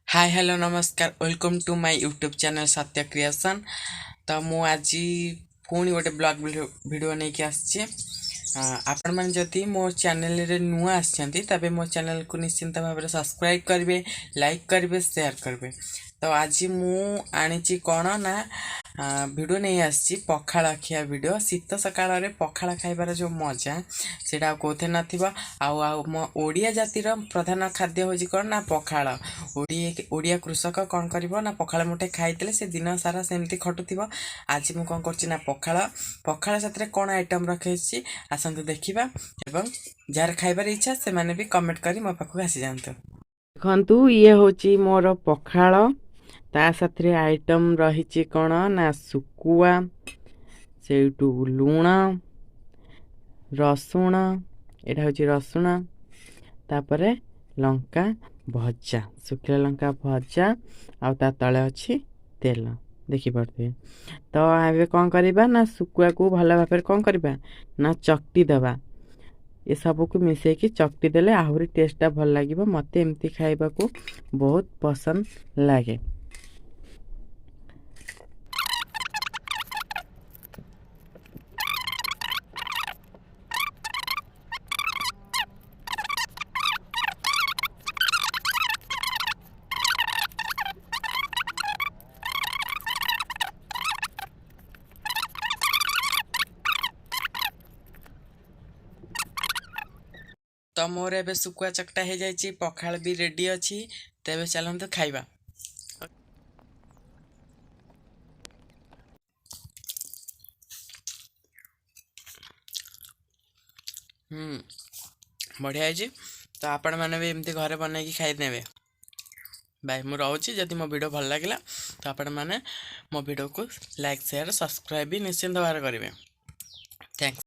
हाय hello नमस्कार welcome to my YouTube channel Satya creation. तो मु आज पुणी गोटे ब्लॉग वीडियो नहीं कि आसछि। आपण मैंने जदि मो चैनल रे नुआ आछंती तबे मो चैनल को निश्चिंत भाव में सब्सक्राइब करेंगे, लाइक करेंगे, शेयर करेंगे। तो आज मु आनी कौन ना वीडियो नहीं आसी पखाड़ खिया वीडियो। शीत सकाळ पखाड़ खाइबार जो मजा सेटा कोथे नथिबा। मो ओडिया जातिर प्रधान खाद्य होजी कौन ना पखाड़। ओडिया कृषक कौन करिवो ना पखाड़ मुठे खाइदेले से दिन सारा सेमती खटुथिबो। आज मु कौन करछि ना पखाड़ पखाड़ साथरे कौन आइटम रखेछि आसंतु देखिबा एवं जार खाइबार इच्छा से माने भी कमेंट करी मो पाखु आसी जानतो। देखंतु ये होची मोर पखाड़। ता साथरे आइटम रही कौन ना सुकुआ सेठू लुण रसुण एटा होची रसुण तापरे लंका भजा सुखिला लंका भजा आउ ता तले अच्छी तेल देखी पड़ते। तो आबे कौन करबा ना सुकुआ को भल भाव कौन करबा ना चकटी दबा। ये सब को मिसे की चकटी देले आहुरी टेस्टा भल लागिबो। मते एमती खाइबा को बहुत पसंद लागे। तो मोर एबे सुकुआ चकटा हो जाइए, पखाड़ भी रेडी अच्छी। तेबे चलते खाइबा। बढ़िया है। तो आपण मैंने भी एमती घरे बनई खाईने बाय। मु रोची जदि मो वीडियो भल लगे तो आपण मैंने मो वीडियो को लाइक शेयर सब्सक्राइब भी निश्चिंत भाव करेंगे। थैंक्स।